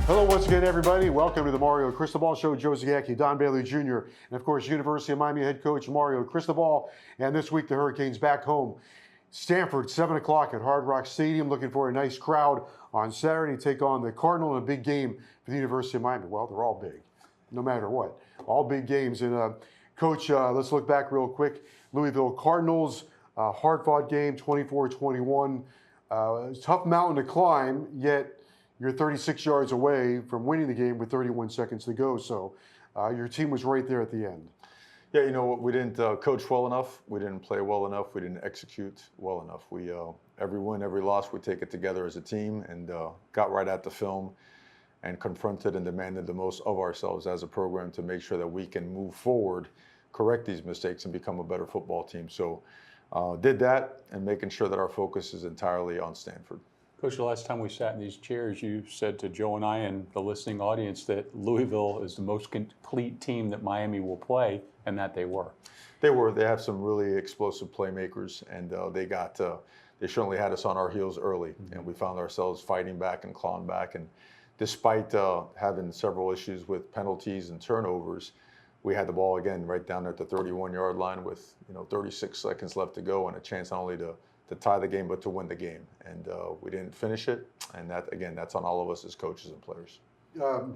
Hello once again, everybody. Welcome to the Mario Cristobal Show. Joe Zagacki, Don Bailey Jr., and of course, University of Miami head coach Mario Cristobal. And this week, the Hurricanes back home. Stanford, 7 o'clock at Hard Rock Stadium, looking for a nice crowd on Saturday to take on the Cardinal in a big game for the University of Miami. Well, they're all big, no matter what. All big games. And Coach, let's look back real quick. Louisville Cardinals, hard-fought game, 24-21. Tough mountain to climb, yet you're 36 yards away from winning the game with 31 seconds to go. So your team was right there at the end. Yeah, you know what? We didn't coach well enough. We didn't play well enough. We didn't execute well enough. We every win, every loss, we take it together as a team and got right at the film and confronted and demanded the most of ourselves as a program to make sure that we can move forward, correct these mistakes, and become a better football team. So did that, and making sure that our focus is entirely on Stanford. Coach, the last time we sat in these chairs, you said to Joe and I and the listening audience that Louisville is the most complete team that Miami will play, and that they were. They were. They have some really explosive playmakers, and they certainly had us on our heels early, and we found ourselves fighting back and clawing back. And despite having several issues with penalties and turnovers, we had the ball again right down there at the 31-yard line with 36 seconds left to go and a chance not only to tie the game, but to win the game. And we didn't finish it. And that, again, that's on all of us as coaches and players.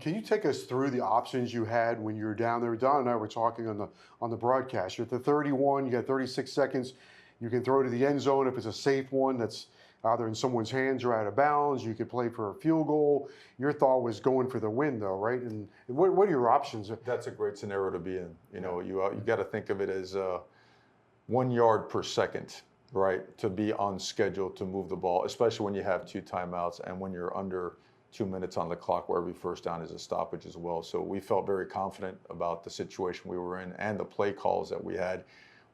Can you take us through the options you had when you were down there? Don and I were talking on the broadcast. You're at the 31, you got 36 seconds. You can throw to the end zone if it's a safe one that's either in someone's hands or out of bounds. You could play for a field goal. Your thought was going for the win, though, right? And what are your options? That's a great scenario to be in. You got to think of it as 1 yard per second. Right, to be on schedule to move the ball, especially when you have 2 timeouts and when you're under 2 minutes on the clock, where every first down is a stoppage as well. So we felt very confident about the situation we were in and the play calls that we had.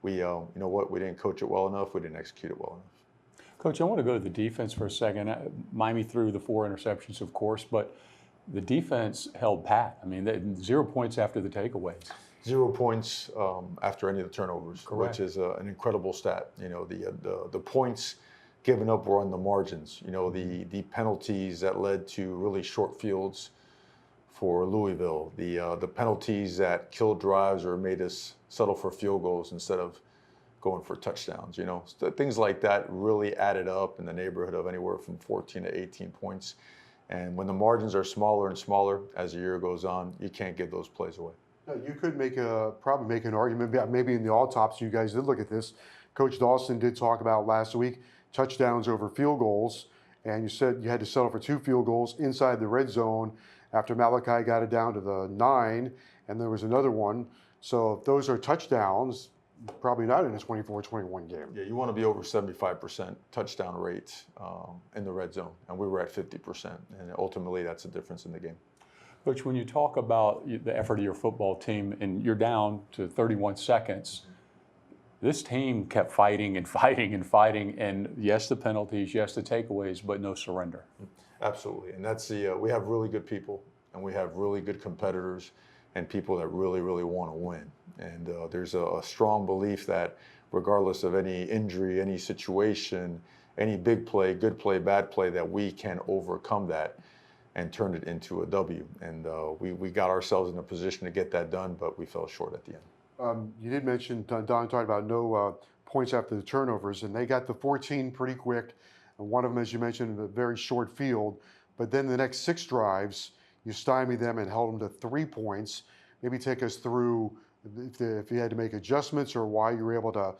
We, we didn't coach it well enough. We didn't execute it well enough. Coach, I want to go to the defense for a second. Miami threw the 4 interceptions, of course, but the defense held pat. I mean, 0 points after the takeaways. 0 points after any of the turnovers, correct, which is an incredible stat. The points given up were on the margins. The penalties that led to really short fields for Louisville, the penalties that killed drives or made us settle for field goals instead of going for touchdowns. Things like that really added up in the neighborhood of anywhere from 14 to 18 points. And when the margins are smaller and smaller as the year goes on, you can't give those plays away. You could probably make an argument, maybe in the autopsy you guys did look at this. Coach Dawson did talk about last week touchdowns over field goals, and you said you had to settle for 2 field goals inside the red zone after Malachi got it down to the 9, and there was another one. So if those are touchdowns, probably not in a 24-21 game. Yeah, you want to be over 75% touchdown rate in the red zone, and we were at 50%, and ultimately that's the difference in the game. Coach, when you talk about the effort of your football team and you're down to 31 seconds, this team kept fighting and fighting and fighting, and yes, the penalties, yes, the takeaways, but no surrender. Absolutely, and that's we have really good people, and we have really good competitors and people that really, really want to win. And there's a strong belief that regardless of any injury, any situation, any big play, good play, bad play, that we can overcome that and turned it into a W. And we got ourselves in a position to get that done, but we fell short at the end. You did mention, Don talked about no points after the turnovers, and they got the 14 pretty quick. And one of them, as you mentioned, a very short field. But then the next 6 drives, you stymied them and held them to 3 points. Maybe take us through if you had to make adjustments or why you were able to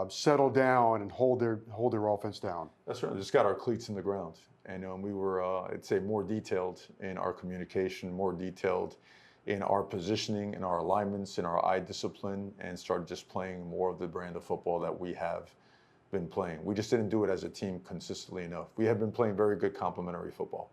settle down and hold their offense down. That's right. Just got our cleats in the ground. And we were, I'd say, more detailed in our communication, more detailed in our positioning, in our alignments, in our eye discipline, and started just playing more of the brand of football that we have been playing. We just didn't do it as a team consistently enough. We have been playing very good complementary football,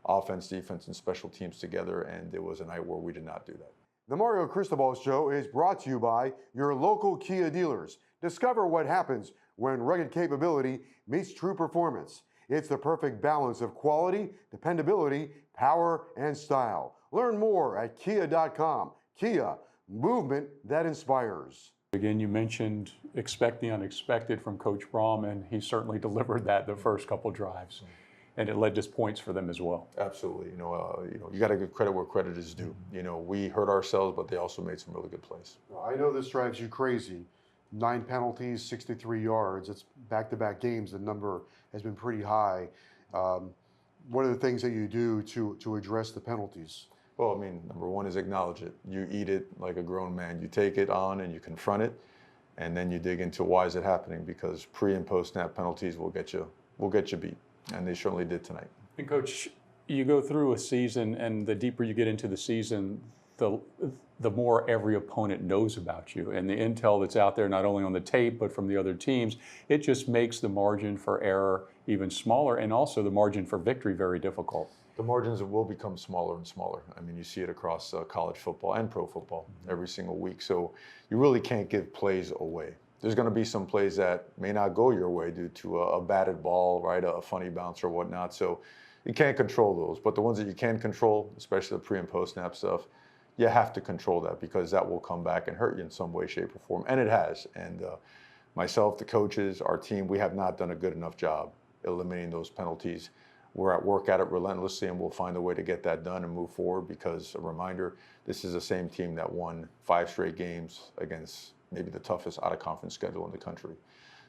offense, defense, and special teams together, and there was a night where we did not do that. The Mario Cristobal Show is brought to you by your local Kia dealers. Discover what happens when rugged capability meets true performance. It's the perfect balance of quality, dependability, power, and style. Learn more at kia.com. Kia, movement that inspires. Again, you mentioned expect the unexpected from Coach Brom, and he certainly delivered that the first couple drives. and it led to points for them as well. Absolutely. You got to give credit where credit is due. We hurt ourselves, but they also made some really good plays. I know this drives you crazy. 9 penalties, 63 yards. It's back-to-back games. The number has been pretty high. What are the things that you do to address the penalties? Well, I mean, number one is acknowledge it. You eat it like a grown man. You take it on and you confront it, and then you dig into why is it happening, because pre and post snap penalties will get you beat, and they certainly did tonight. And Coach, you go through a season, and the deeper you get into the season, the more every opponent knows about you, and the intel that's out there, not only on the tape but from the other teams, it just makes the margin for error even smaller, and also the margin for victory very difficult. The margins will become smaller and smaller. I mean, you see it across college football and pro football every single week. So you really can't give plays away. There's going to be some plays that may not go your way due to a batted ball, right, a funny bounce or whatnot. So you can't control those. But the ones that you can control, especially the pre and post snap stuff, you have to control that, because that will come back and hurt you in some way, shape, or form. And it has. And myself, the coaches, our team, we have not done a good enough job eliminating those penalties. We're at work at it relentlessly, and we'll find a way to get that done and move forward, because, a reminder, this is the same team that won 5 straight games against maybe the toughest out-of-conference schedule in the country.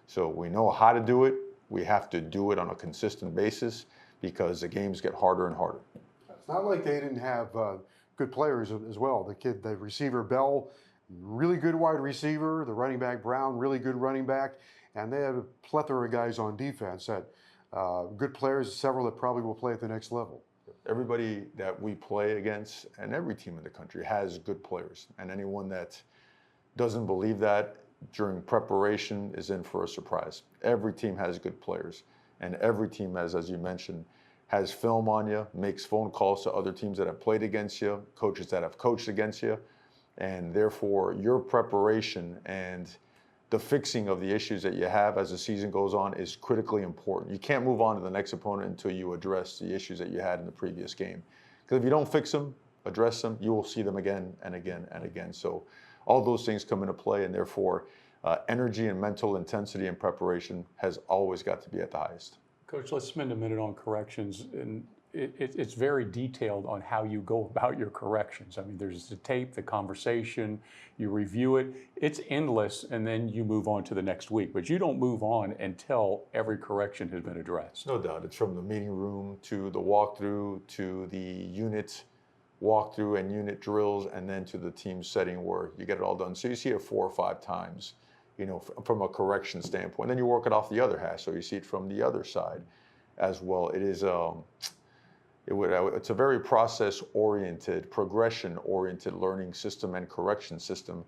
So we know how to do it. We have to do it on a consistent basis, because the games get harder and harder. It's not like they didn't have good players as well. The receiver Bell, really good wide receiver. The running back Brown, really good running back. And they had a plethora of guys on defense that good players, several that probably will play at the next level. Everybody that we play against, and every team in the country, has good players. And anyone that doesn't believe that during preparation is in for a surprise. Every team has good players. And every team, as you mentioned, has film on you, makes phone calls to other teams that have played against you, coaches that have coached against you. And therefore, your preparation and the fixing of the issues that you have as the season goes on is critically important. You can't move on to the next opponent until you address the issues that you had in the previous game. Because if you don't fix them, address them, you will see them again and again and again. So all those things come into play, and therefore energy and mental intensity and preparation has always got to be at the highest. Coach, let's spend a minute on corrections. And it's very detailed on how you go about your corrections. I mean, there's the tape, the conversation, you review it. It's endless, and then you move on to the next week. But you don't move on until every correction has been addressed. No doubt. It's from the meeting room to the walkthrough to the unit walkthrough and unit drills, and then to the team setting where you get it all done. So you see it 4 or 5 times, from a correction standpoint. Then you work it off the other half, so you see it from the other side as well. It is it's a very process-oriented, progression-oriented learning system and correction system,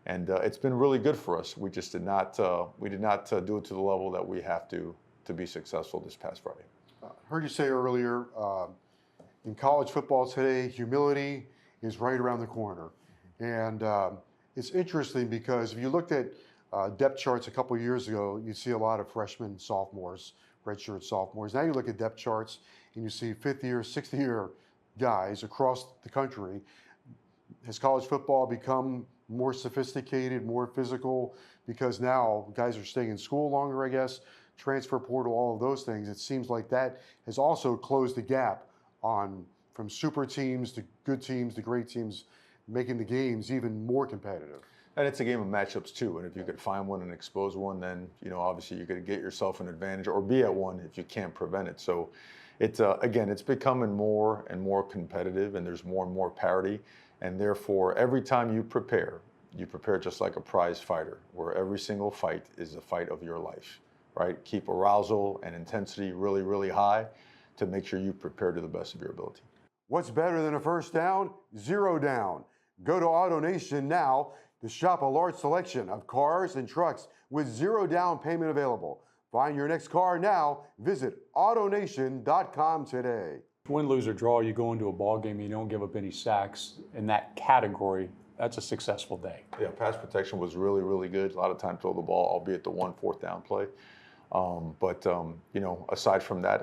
and it's been really good for us. We just did not do it to the level that we have to be successful this past Friday. I heard you say earlier, in college football today, humility is right around the corner, and it's interesting because if you looked at depth charts a couple of years ago, you'd see a lot of freshmen, sophomores, redshirt sophomores. Now you look at depth charts and you see 5th year, 6th year guys across the country. Has college football become more sophisticated, more physical? Because now guys are staying in school longer, I guess, transfer portal, all of those things. It seems like that has also closed the gap from super teams to good teams to great teams, making the games even more competitive. And it's a game of matchups too. And if you could find one and expose one, then obviously you could get yourself an advantage, or be at one if you can't prevent it. So it's again, it's becoming more and more competitive, and there's more and more parity. And therefore, every time you prepare just like a prize fighter, where every single fight is the fight of your life, right? Keep arousal and intensity really, really high to make sure you prepare to the best of your ability. What's better than a first down? 0 down. Go to AutoNation now to shop a large selection of cars and trucks with 0 down payment available. Find your next car now. Visit AutoNation.com today. Win, lose, or draw, you go into a ball game and you don't give up any sacks in that category. That's a successful day. Yeah, pass protection was really, really good. A lot of time throw the ball, albeit the 1 4th down play. But aside from that,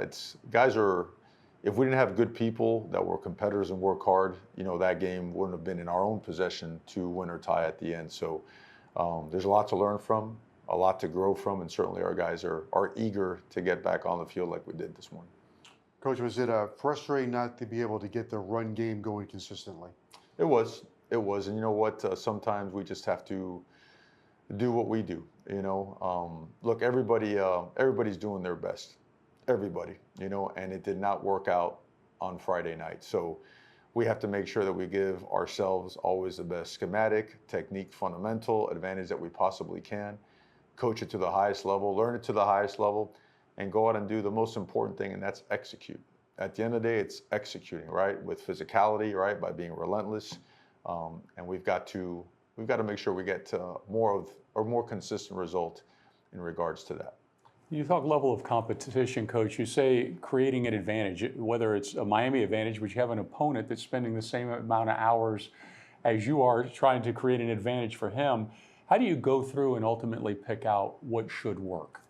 if we didn't have good people that were competitors and work hard, that game wouldn't have been in our own possession to win or tie at the end. So there's a lot to learn from, a lot to grow from, and certainly our guys are eager to get back on the field like we did this morning. Coach, was it frustrating not to be able to get the run game going consistently? It was. It was. And you know what? Sometimes we just have to do what we do. Look, everybody's doing their best. Everybody, and it did not work out on Friday night. So we have to make sure that we give ourselves always the best schematic, technique, fundamental advantage that we possibly can, coach it to the highest level, learn it to the highest level, and go out and do the most important thing, and that's execute. At the end of the day, it's executing, right? With physicality, right? By being relentless. And we've got to make sure we get more consistent result in regards to that. You talk level of competition, Coach. You say creating an advantage, whether it's a Miami advantage, which you have an opponent that's spending the same amount of hours as you are trying to create an advantage for him. How do you go through and ultimately pick out what should work?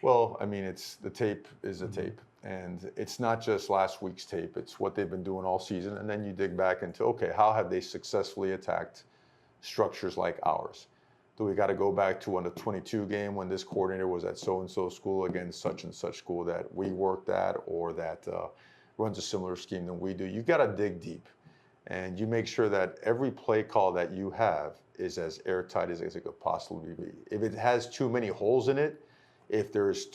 Well, I mean, the tape is the tape. And it's not just last week's tape. It's what they've been doing all season. And then you dig back into, okay, how have they successfully attacked structures like ours? Do we got to go back to the 22 game when this coordinator was at so-and-so school against such and such school that we worked at, or that runs a similar scheme than we do? You got to dig deep, and you make sure that every play call that you have is as airtight as it could possibly be. If it has too many holes in it, if there's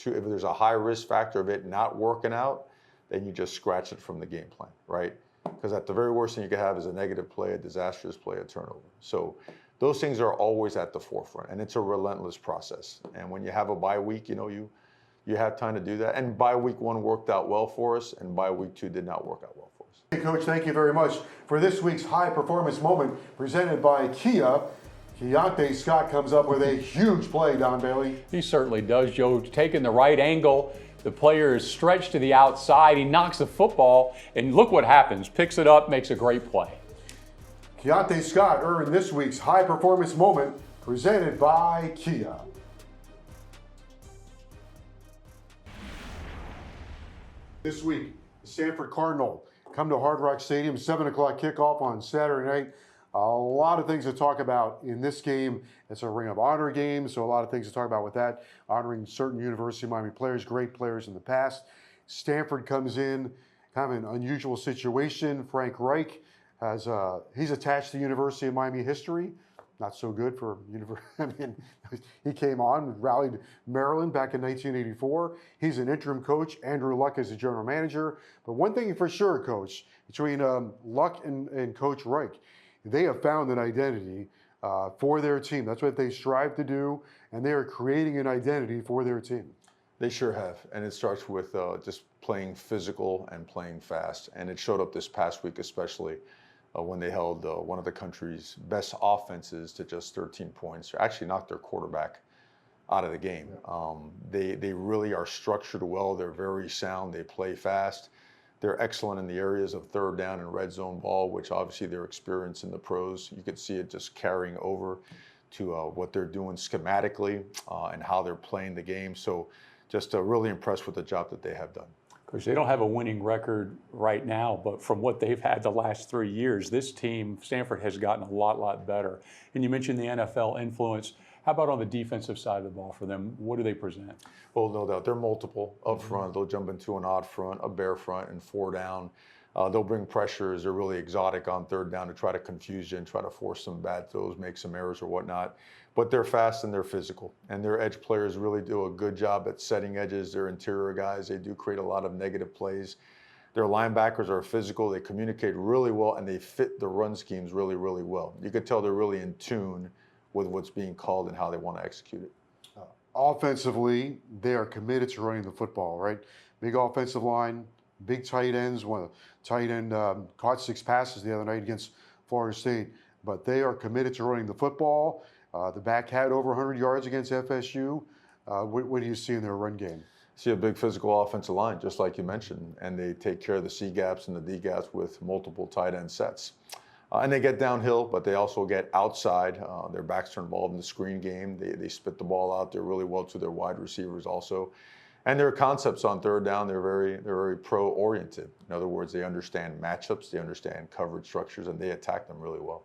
a high risk factor of it not working out, then you just scratch it from the game plan, right? Because at the very worst thing you could have is a negative play, a disastrous play, a turnover. So those things are always at the forefront, and it's a relentless process. And when you have a bye week, you have time to do that. And bye week 1 worked out well for us, and bye week 2 did not work out well for us. Hey, Coach, thank you very much for this week's high performance moment presented by Kia. Keontae Scott comes up with a huge play, Don Bailey. He certainly does, Joe. Taking the right angle, the player is stretched to the outside. He knocks the football, and look what happens. Picks it up, makes a great play. Keontae Scott earned this week's high performance moment presented by Kia. This week, the Stanford Cardinal come to Hard Rock Stadium, 7 o'clock kickoff on Saturday night. A lot of things to talk about in this game. It's a Ring of Honor game, so a lot of things to talk about with that, honoring certain University of Miami players, great players in the past. Stanford comes in, kind of an unusual situation. Frank Reich he's attached to University of Miami history. Not so good for I mean, he came on, rallied Maryland back in 1984. He's an interim coach. Andrew Luck is the general manager. But one thing for sure, Coach, between Luck and Coach Reich, they have found an identity for their team. That's what they strive to do, and they are creating an identity for their team. They sure have, and it starts with just playing physical and playing fast. And it showed up this past week, especially when they held one of the country's best offenses to just 13 points. They actually knocked their quarterback out of the game. They really are structured well. They're very sound. They play fast. They're excellent in the areas of third down and red zone ball, which obviously their experience in the pros, you could see it just carrying over to what they're doing schematically and how they're playing the game. So just really impressed with the job that they have done. Because they don't have a winning record right now, but from what they've had the last 3 years, this team, Stanford, has gotten a lot better. And you mentioned the NFL influence. How about on the defensive side of the ball for them? What do they present? Well, no doubt. They're multiple up front. They'll jump into an odd front, a bear front, and 4 down. They'll bring pressures. They're really exotic on third down to try to confuse you and try to force some bad throws, make some errors or whatnot. But they're fast and they're physical. And their edge players really do a good job at setting edges. Their interior guys, they do create a lot of negative plays. Their linebackers are physical. They communicate really well, and they fit the run schemes really well. You could tell they're really in tune with what's being called and how they want to execute it. Offensively, they are committed to running the football, right? Big offensive line, big tight ends. One of the tight end caught 6 passes the other night against Florida State. But they are committed to running the football. The back had over 100 yards against FSU. What do you see in their run game? See a big physical offensive line, just like you mentioned, and they take care of the C gaps and the D gaps with multiple tight end sets. And they get downhill, but they also get outside. Their backs are involved in the screen game. They spit the ball out there really well to their wide receivers also. And their concepts on third down, they're very pro-oriented. In other words, they understand matchups, they understand coverage structures, and they attack them really well.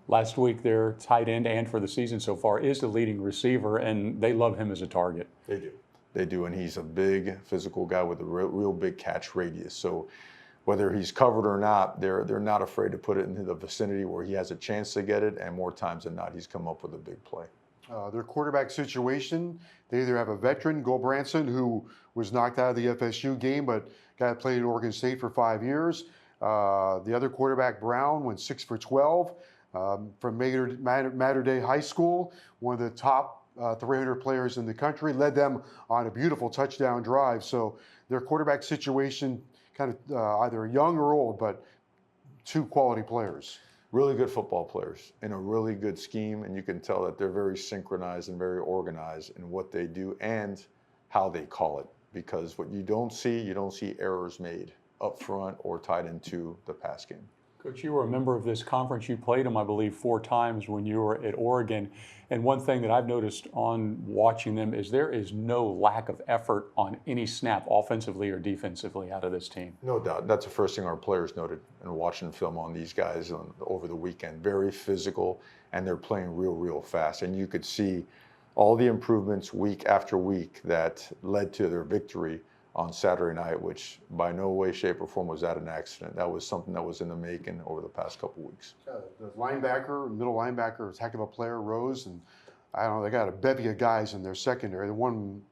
Last week, their tight end, and for the season so far, is the leading receiver, and they love him as a target. They do. They do, and he's a big physical guy with a real big catch radius. So whether he's covered or not, they're not afraid to put it into the vicinity where he has a chance to get it, and more times than not, he's come up with a big play. Their quarterback situation, they either have a veteran, Branson, who was knocked out of the FSU game, but got played at Oregon State for 5 years. The other quarterback, Brown, went 6 for 12 from Mater Dei High School, one of the top 300 players in the country, led them on a beautiful touchdown drive. So their quarterback situation, kind of either young or old, but two quality players. Really good football players in a really good scheme, and you can tell that they're very synchronized and very organized in what they do and how they call it. Because what you don't see errors made up front or tied into the pass game. Coach, you were a member of this conference. You played them, I believe, 4 times when you were at Oregon. And one thing that I've noticed on watching them is there is no lack of effort on any snap, offensively or defensively, out of this team. No doubt. That's the first thing our players noted in watching film on these guys over the weekend. Very physical, and they're playing real fast. And you could see all the improvements week after week that led to their victory on Saturday night, which by no way, shape, or form was that an accident. That was something that was in the making over the past couple weeks. The linebacker, middle linebacker, is a heck of a player, Rose, and I don't know, they got a bevy of guys in their secondary. The one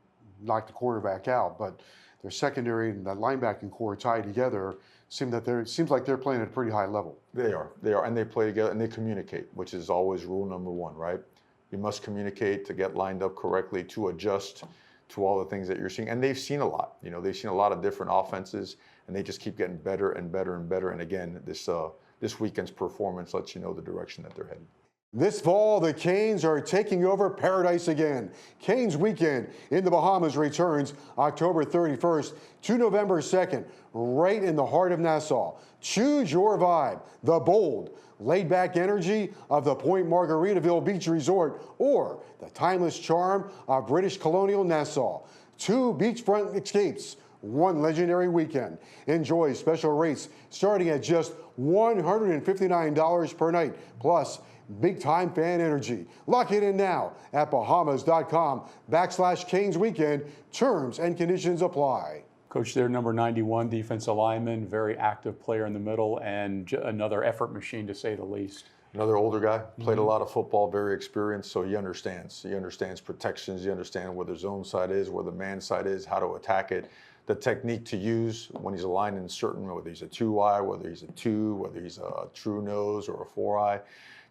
knocked the quarterback out, but their secondary and that linebacking core tied together seems like they're playing at a pretty high level. They are, and they play together and they communicate, which is always rule number 1, right? You must communicate to get lined up correctly, to adjust to all the things that you're seeing. And they've seen a lot. They've seen a lot of different offenses, and they just keep getting better and better and better. And again, this weekend's performance lets you know the direction that they're headed. This fall, the Canes are taking over paradise again. Canes Weekend in the Bahamas returns October 31st to November 2nd, right in the heart of Nassau. Choose your vibe, the bold, laid-back energy of the Point Margaritaville Beach Resort, or the timeless charm of British colonial Nassau. 2 beachfront escapes, 1 legendary weekend. Enjoy special rates starting at just $159 per night, plus big-time fan energy. Lock it in now at Bahamas.com/Canes Weekend. Terms and conditions apply. Coach, they're number 91 defensive lineman, very active player in the middle, and another effort machine, to say the least. Another older guy, played a lot of football, very experienced, so he understands. He understands protections, he understands where the zone side is, where the man side is, how to attack it, the technique to use when he's aligned in certain, whether he's a 2-eye, whether he's a 2, whether he's a true nose or a 4-eye.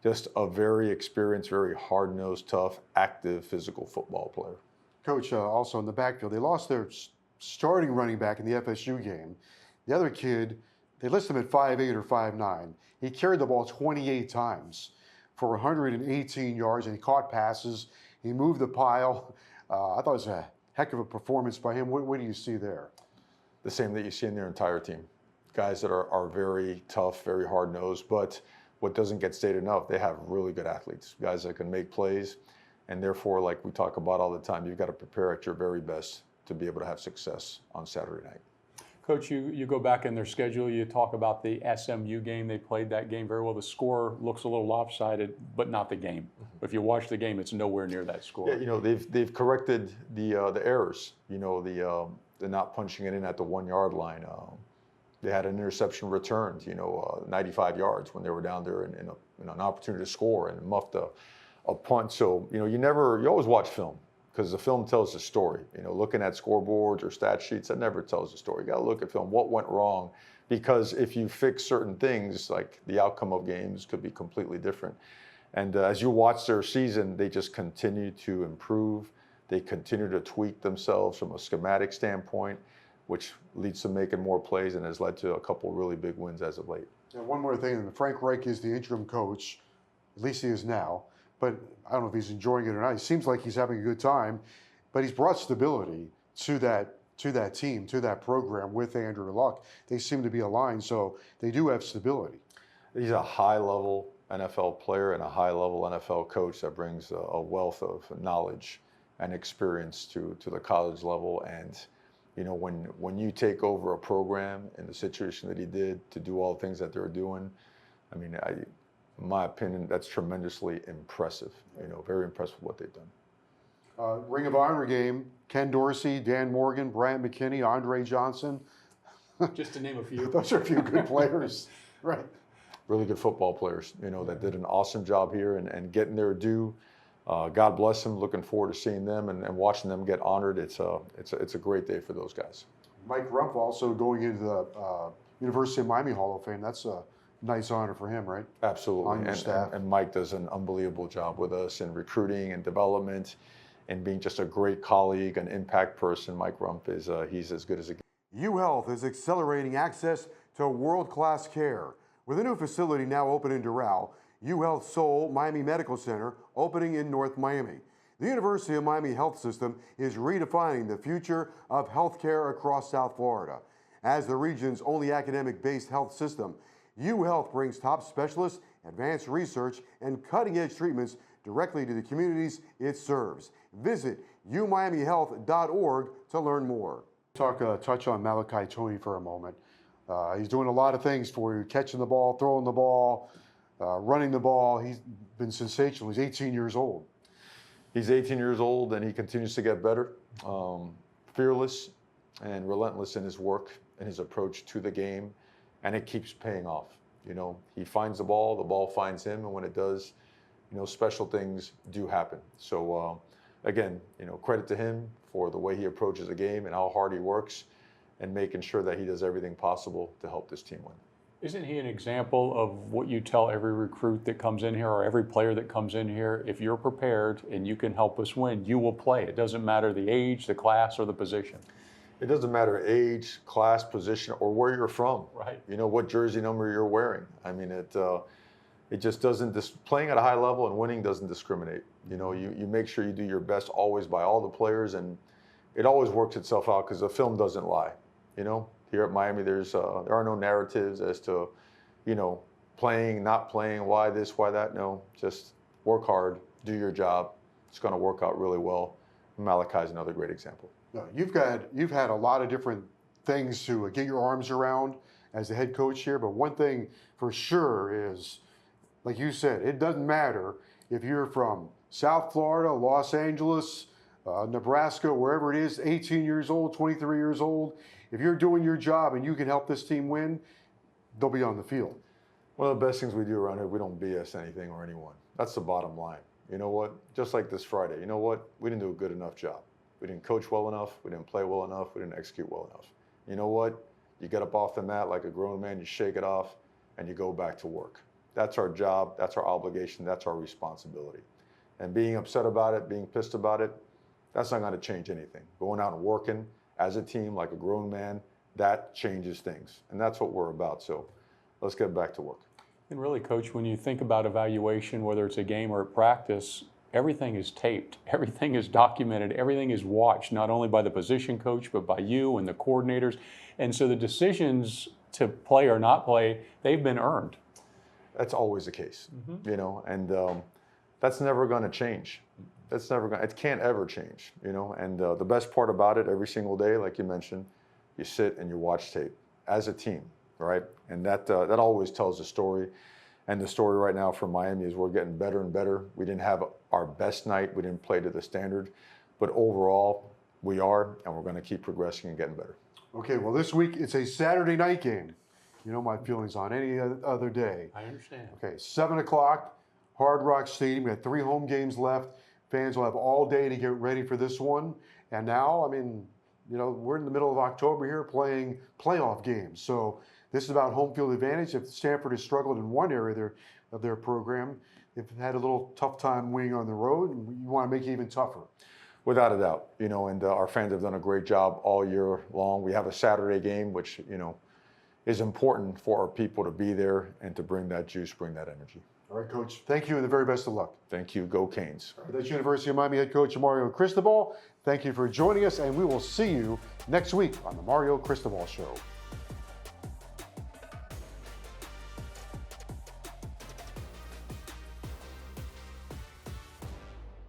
Just a very experienced, very hard-nosed, tough, active, physical football player. Coach, also in the backfield, they lost their starting running back in the FSU game. The other kid, they listed him at 5'8" or 5'9". He carried the ball 28 times for 118 yards, and he caught passes. He moved the pile. I thought it was a heck of a performance by him. What do you see there? The same that you see in their entire team. Guys that are very tough, very hard-nosed, but what doesn't get stated enough, they have really good athletes, guys that can make plays, and therefore, like we talk about all the time, you've got to prepare at your very best to be able to have success on Saturday night. Coach, you go back in their schedule, you talk about the SMU game. They played that game very well. The score looks a little lopsided, but not the game. If you watch the game, it's nowhere near that score. Yeah, they've corrected the errors. The not punching it in at the 1-yard line. They had an interception returned, 95 yards when they were down there in an opportunity to score and muffed a punt. So you always watch film, because the film tells the story. Looking at scoreboards or stat sheets, that never tells the story. You got to look at film. What went wrong? Because if you fix certain things, like the outcome of games could be completely different. And as you watch their season, they just continue to improve. They continue to tweak themselves from a schematic standpoint, which leads to making more plays and has led to a couple really big wins as of late. And one more thing, Frank Reich is the interim coach, at least he is now, but I don't know if he's enjoying it or not. It seems like he's having a good time, but he's brought stability to that team, to that program with Andrew Luck. They seem to be aligned, so they do have stability. He's a high-level NFL player and a high-level NFL coach that brings a wealth of knowledge and experience to the college level. And when you take over a program in the situation that he did, to do all the things that they're doing, in my opinion, that's tremendously impressive. Very impressed with what they've done. Ring of Honor game Ken Dorsey, Dan Morgan, Bryant McKinney, Andre Johnson. Just to name a few. Those are a few good players, right? Really good football players, that did an awesome job here and getting their due. God bless them. Looking forward to seeing them and watching them get honored. It's a great day for those guys. Mike Rumpf also going into the University of Miami Hall of Fame. That's a nice honor for him, right? Absolutely. On your staff. And Mike does an unbelievable job with us in recruiting and development and being just a great colleague, an impact person. Mike Rumpf he's as good as it gets. UHealth is accelerating access to world-class care. With a new facility now open in Doral, UHealth Seoul Miami Medical Center opening in North Miami. The University of Miami Health System is redefining the future of healthcare across South Florida. As the region's only academic-based health system, UHealth brings top specialists, advanced research, and cutting-edge treatments directly to the communities it serves. Visit umiamihealth.org to learn more. Touch on Malachi Tony for a moment. He's doing a lot of things for you, catching the ball, throwing the ball, running the ball. He's been sensational. He's 18 years old. He's 18 years old and he continues to get better, fearless and relentless in his work and his approach to the game, and it keeps paying off. He finds the ball finds him, and when it does, special things do happen. So again, credit to him for the way he approaches the game and how hard he works and making sure that he does everything possible to help this team win. Isn't he an example of what you tell every recruit that comes in here or every player that comes in here? If you're prepared and you can help us win, you will play. It doesn't matter the age, the class, or the position. It doesn't matter age, class, position, or where you're from. Right. What jersey number you're wearing. I mean, it just doesn't, playing at a high level and winning doesn't discriminate. You make sure you do your best always by all the players, and it always works itself out because the film doesn't lie. Here at Miami, there are no narratives as to, playing, not playing, why this, why that. No, just work hard, do your job. It's going to work out really well. Malachi's another great example. No, you've had a lot of different things to get your arms around as the head coach here, but one thing for sure is, like you said, it doesn't matter if you're from South Florida, Los Angeles, Nebraska, wherever it is, 18 years old, 23 years old. If you're doing your job and you can help this team win, they'll be on the field. One of the best things we do around here, we don't BS anything or anyone. That's the bottom line. You know what? Just like this Friday, you know what? We didn't do a good enough job. We didn't coach well enough. We didn't play well enough. We didn't execute well enough. You know what? You get up off the mat like a grown man, you shake it off, and you go back to work. That's our job. That's our obligation. That's our responsibility. And being upset about it, being pissed about it, that's not going to change anything. Going out and working as a team like a grown man, that changes things. And that's what we're about. So let's get back to work. And really, Coach, when you think about evaluation, whether it's a game or a practice, everything is taped, everything is documented, everything is watched, not only by the position coach, but by you and the coordinators. And so the decisions to play or not play, they've been earned. That's always the case, and that's never going to change. It can't ever change, and the best part about it every single day, like you mentioned, you sit and you watch tape as a team, right? And that always tells a story. And the story right now for Miami is we're getting better and better. We didn't have our best night. We didn't play to the standard. But overall, we are, and we're going to keep progressing and getting better. Okay, well, this week it's a Saturday night game. You know my feelings on any other day. I understand. Okay, 7 o'clock, Hard Rock Stadium. We got 3 home games left. Fans will have all day to get ready for this one. And now, we're in the middle of October here playing playoff games. So this is about home field advantage. If Stanford has struggled in one area of their program, they've had a little tough time winning on the road, and you want to make it even tougher. Without a doubt, and our fans have done a great job all year long. We have a Saturday game, which, is important for our people to be there and to bring that juice, bring that energy. All right, Coach. Thank you, and the very best of luck. Thank you. Go Canes. That's University of Miami head coach Mario Cristobal. Thank you for joining us, and we will see you next week on the Mario Cristobal Show.